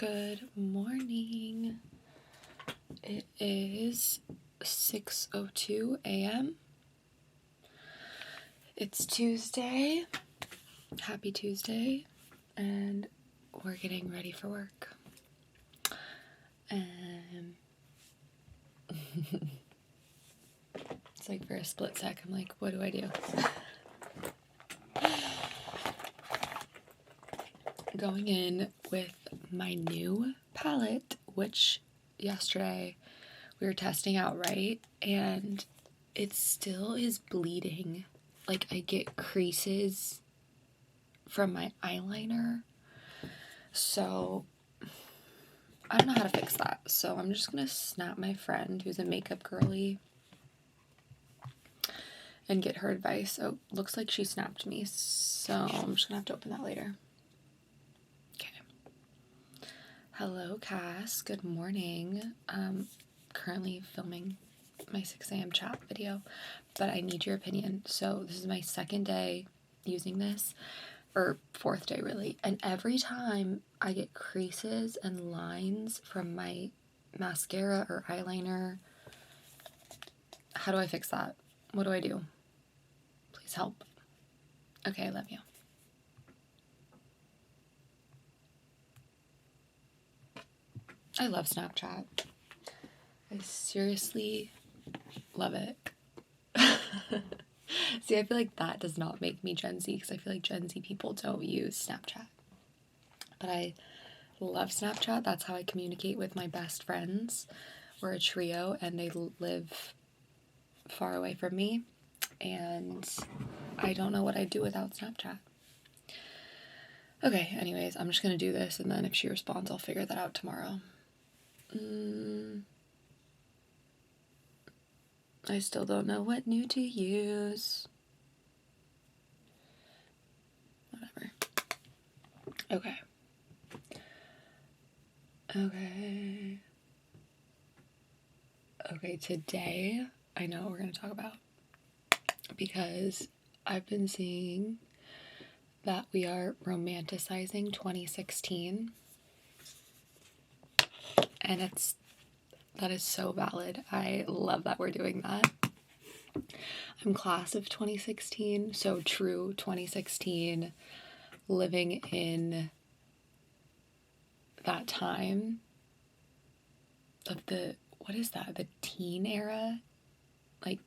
Good morning. It is 6:02 a.m. It's Tuesday. Happy Tuesday. And we're getting ready for work. It's like for a split sec, I'm like, what do I do? Going in with my new palette, which yesterday we were testing out, right? And it still is bleeding. Like, I get creases from my eyeliner. So I don't know how to fix that. So I'm just gonna snap my friend who's a makeup girly and get her advice. Oh, looks like she snapped me. So I'm just gonna have to open that later. Okay. Hello, Cass. Good morning. Currently filming my 6 a.m. chat video, but I need your opinion. So this is my second day using this, or fourth day really, and every time I get creases and lines from my mascara or eyeliner. How do I fix that? What do I do? Please help. Okay, I love you. I love Snapchat. I seriously love it. See, I feel like that does not make me Gen Z, because I feel like Gen Z people don't use Snapchat. But I love Snapchat. That's how I communicate with my best friends. We're a trio and they live far away from me, and I don't know what I'd do without Snapchat. Okay, anyways, I'm just gonna do this, and then if she responds, I'll figure that out tomorrow. I still don't know what new to use. Whatever. Okay. Okay, today I know what we're going to talk about, because I've been seeing that we are romanticizing 2016, and that is so valid. I love that we're doing that. I'm class of 2016, so true 2016, living in that time of the, what is that, the teen era? Like,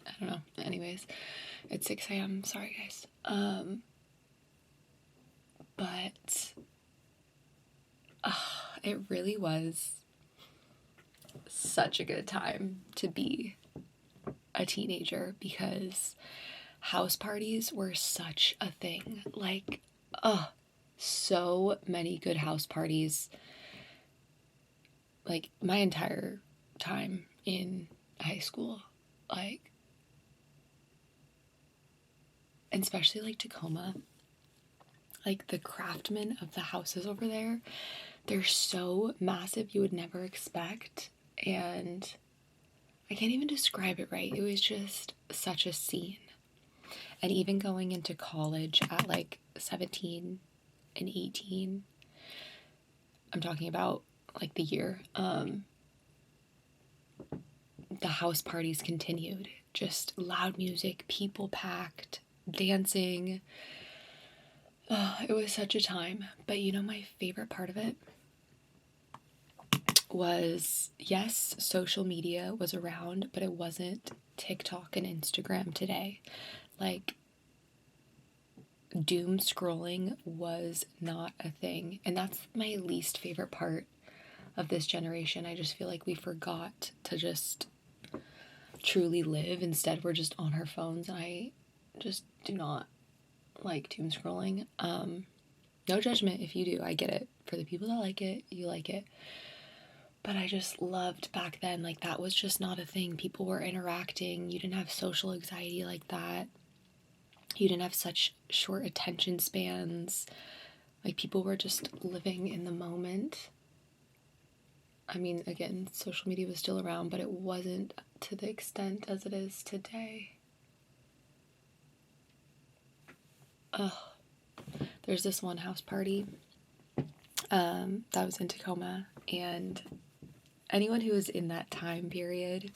I don't know. Anyways, it's 6 a.m. Sorry, guys. But it really was such a good time to be a teenager, because house parties were such a thing. Like, so many good house parties. Like, my entire time in high school, like, and especially like Tacoma, like the craftsmen of the houses over there, they're so massive you would never expect, and I can't even describe it right. It was just such a scene. And even going into college at like 17 and 18, I'm talking about like the year, the house parties continued. Just loud music, people packed, dancing. It was such a time. But you know, my favorite part of it was, yes, social media was around, but it wasn't TikTok and Instagram today. Like, doom scrolling was not a thing. And that's my least favorite part of this generation. I just feel like we forgot to just truly live. Instead, we're just on our phones. I just do not like doom scrolling. No judgment if you do. I get it. For the people that like it, you like it. But I just loved back then, like, that was just not a thing. People were interacting. You didn't have social anxiety like that. You didn't have such short attention spans. Like, people were just living in the moment. I mean, again, social media was still around, but it wasn't to the extent as it is today. There's this one house party that was in Tacoma, and anyone who was in that time period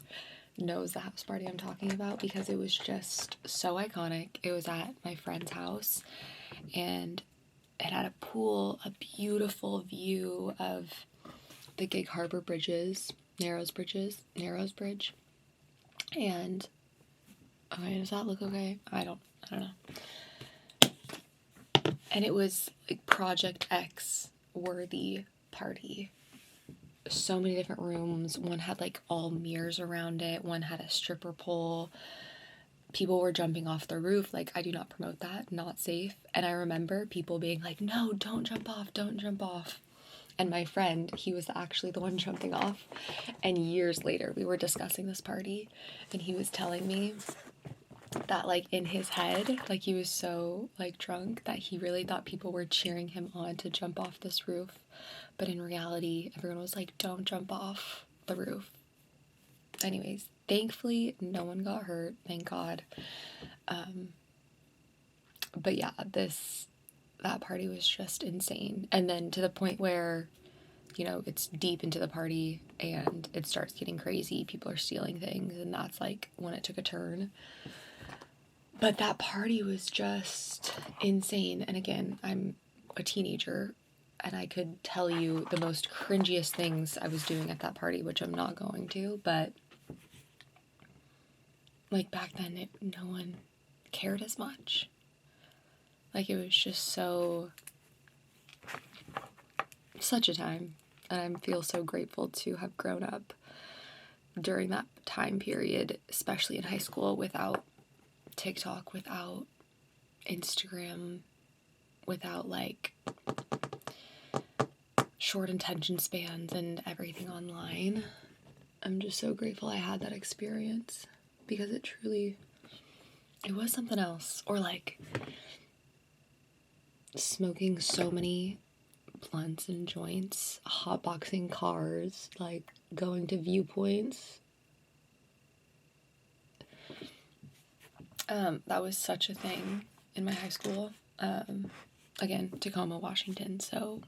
knows the house party I'm talking about because it was just so iconic. It was at my friend's house, and it had a pool, a beautiful view of the Gig Harbor bridges, Narrows Bridge, and okay, does that look okay? I don't know. And it was like Project X worthy party. So many different rooms. One had like all mirrors around it. One had a stripper pole. People were jumping off the roof. Like, I do not promote that. Not safe. And I remember people being like, no, don't jump off. Don't jump off. And my friend, he was actually the one jumping off. And years later, we were discussing this party. And he was telling me that, like, in his head, like, he was so, like, drunk that he really thought people were cheering him on to jump off this roof. But in reality, everyone was like, don't jump off the roof. Anyways, thankfully, no one got hurt. Thank God. But yeah, that party was just insane. And then to the point where, you know, it's deep into the party and it starts getting crazy. People are stealing things, and that's like when it took a turn. But that party was just insane. And again, I'm a teenager, and I could tell you the most cringiest things I was doing at that party, which I'm not going to, but like back then, no one cared as much. Like, it was just such a time, and I feel so grateful to have grown up during that time period, especially in high school, without TikTok, without Instagram, without like short attention spans and everything online. I'm just so grateful I had that experience because it was something else. Or like smoking so many blunts and joints, hotboxing cars, like going to viewpoints. That was such a thing in my high school. Again, Tacoma, Washington, so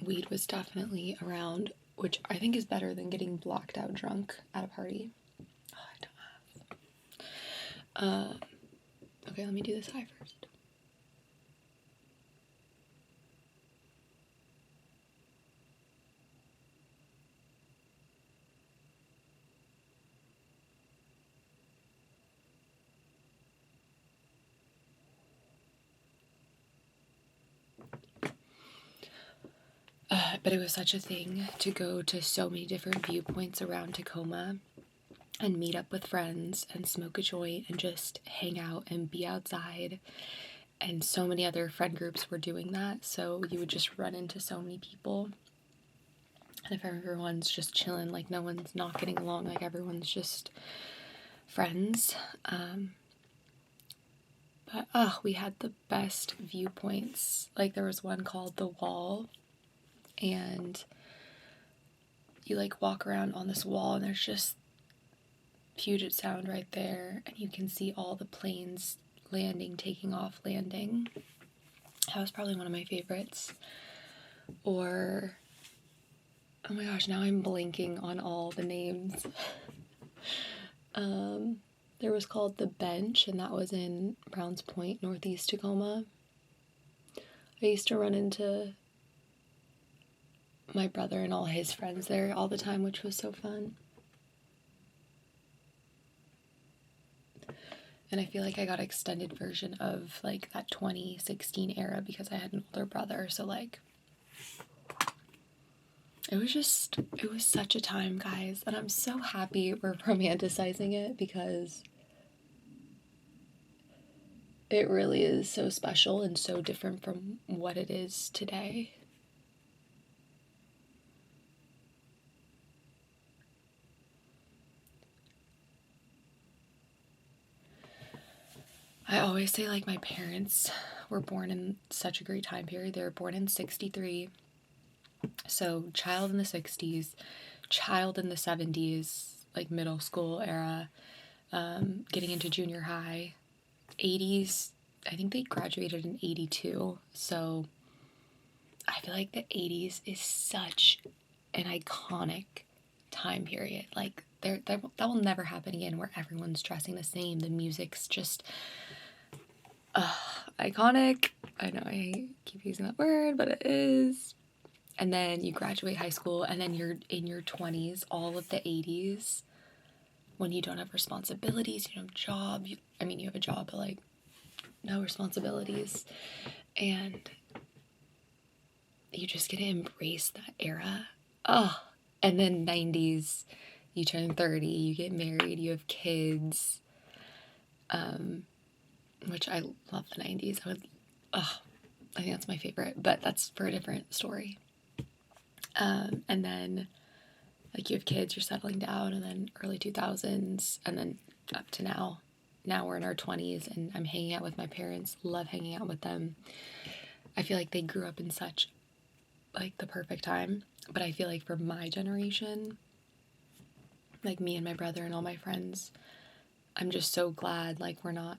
weed was definitely around, which I think is better than getting blacked out drunk at a party. Oh, I don't have. Okay, let me do this high first. But it was such a thing to go to so many different viewpoints around Tacoma and meet up with friends and smoke a joint and just hang out and be outside. And so many other friend groups were doing that, so you would just run into so many people. And if everyone's just chilling, like no one's not getting along, like everyone's just friends. But we had the best viewpoints. Like there was one called The Wall, and you like walk around on this wall and there's just Puget Sound right there, and you can see all the planes landing, taking off, landing. That was probably one of my favorites. Or, oh my gosh, now I'm blanking on all the names. There was called The Bench, and that was in Browns Point, Northeast Tacoma. I used to run into my brother and all his friends there all the time, which was so fun. And I feel like I got an extended version of like that 2016 era because I had an older brother, so like it was such a time, guys, and I'm so happy we're romanticizing it because it really is so special and so different from what it is today. I always say like my parents were born in such a great time period. They were born in 63. So child in the 60s, child in the 70s, like middle school era, getting into junior high. 80s, I think they graduated in 82. So feel like the 80s is such an iconic time period. Like, that will never happen again, where everyone's dressing the same. The music's just iconic. I know I keep using that word, but it is. And then you graduate high school, and then you're in your 20s, all of the 80s, when you don't have responsibilities, you don't have a job. You have a job, but like no responsibilities. And you just get to embrace that era. And then 90s, you turn 30, you get married, you have kids. Which I love the 90s. I think that's my favorite, but that's for a different story. And then, like, you have kids, you're settling down, and then early 2000s, and then up to now. Now we're in our 20s, and I'm hanging out with my parents, love hanging out with them. I feel like they grew up in such, like, the perfect time, but I feel like for my generation, like, me and my brother and all my friends, I'm just so glad, like, we're not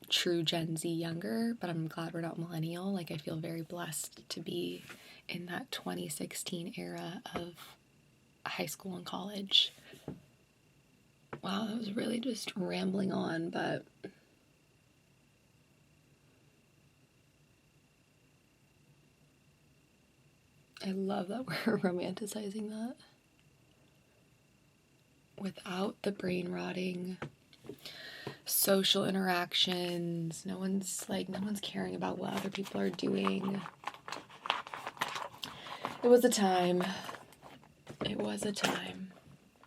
true Gen Z younger, but I'm glad we're not millennial. Like, I feel very blessed to be in that 2016 era of high school and college. Wow, that was really just rambling on, but I love that we're romanticizing that without the brain rotting social interactions. No one's caring about what other people are doing. It was a time.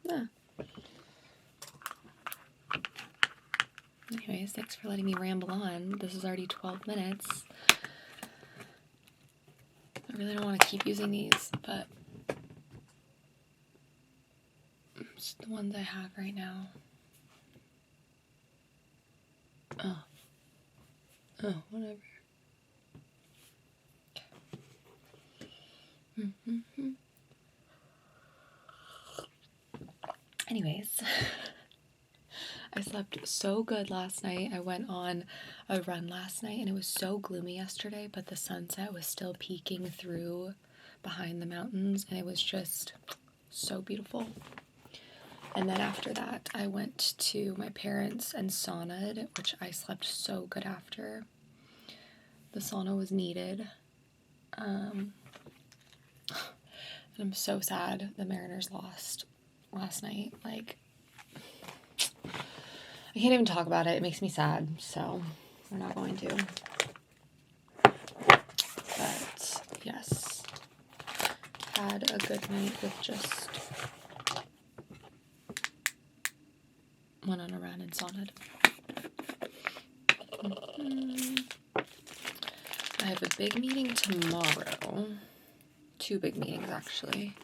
Yeah. Anyways, thanks for letting me ramble on. This is already 12 minutes. I really don't want to keep using these, but it's the ones I have right now. Whatever. Anyways, I slept so good last night. I went on a run last night, and it was so gloomy yesterday, but the sunset was still peeking through behind the mountains, and it was just so beautiful. And then after that, I went to my parents and saunaed, which I slept so good after. The sauna was needed. And I'm so sad the Mariners lost last night. Like, I can't even talk about it. It makes me sad, so we're not going to. But, yes. Had a good night with just went on a run and saunaed. I have a big meeting tomorrow. 2 big meetings, actually.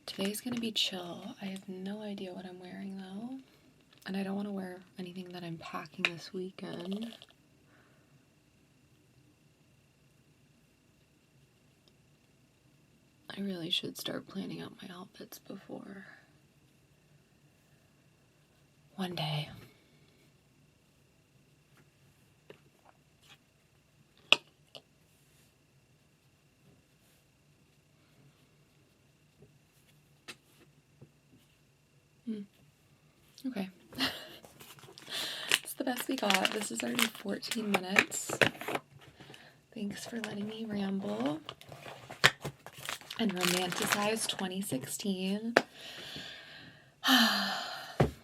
Today's gonna be chill. I have no idea what I'm wearing, though. And I don't want to wear anything that I'm packing this weekend. I really should start planning out my outfits before. One day. Okay. It's the best we got. This is already 14 minutes. Thanks for letting me ramble and romanticize 2016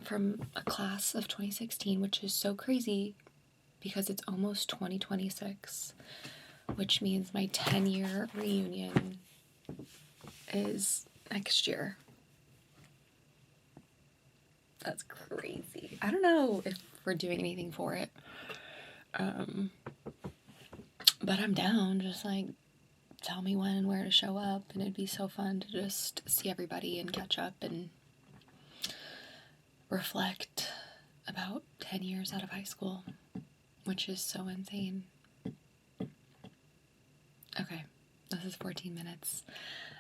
from a class of 2016, which is so crazy because it's almost 2026, which means my 10-year reunion is next year. That's crazy. I don't know if we're doing anything for it. But I'm down. Just like tell me when and where to show up, and it'd be so fun to just see everybody and catch up and reflect about 10 years out of high school, which is so insane. Okay, this is 14 minutes.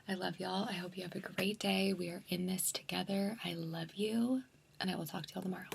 I love y'all. I hope you have a great day. We are in this together. I love you, and I will talk to y'all tomorrow.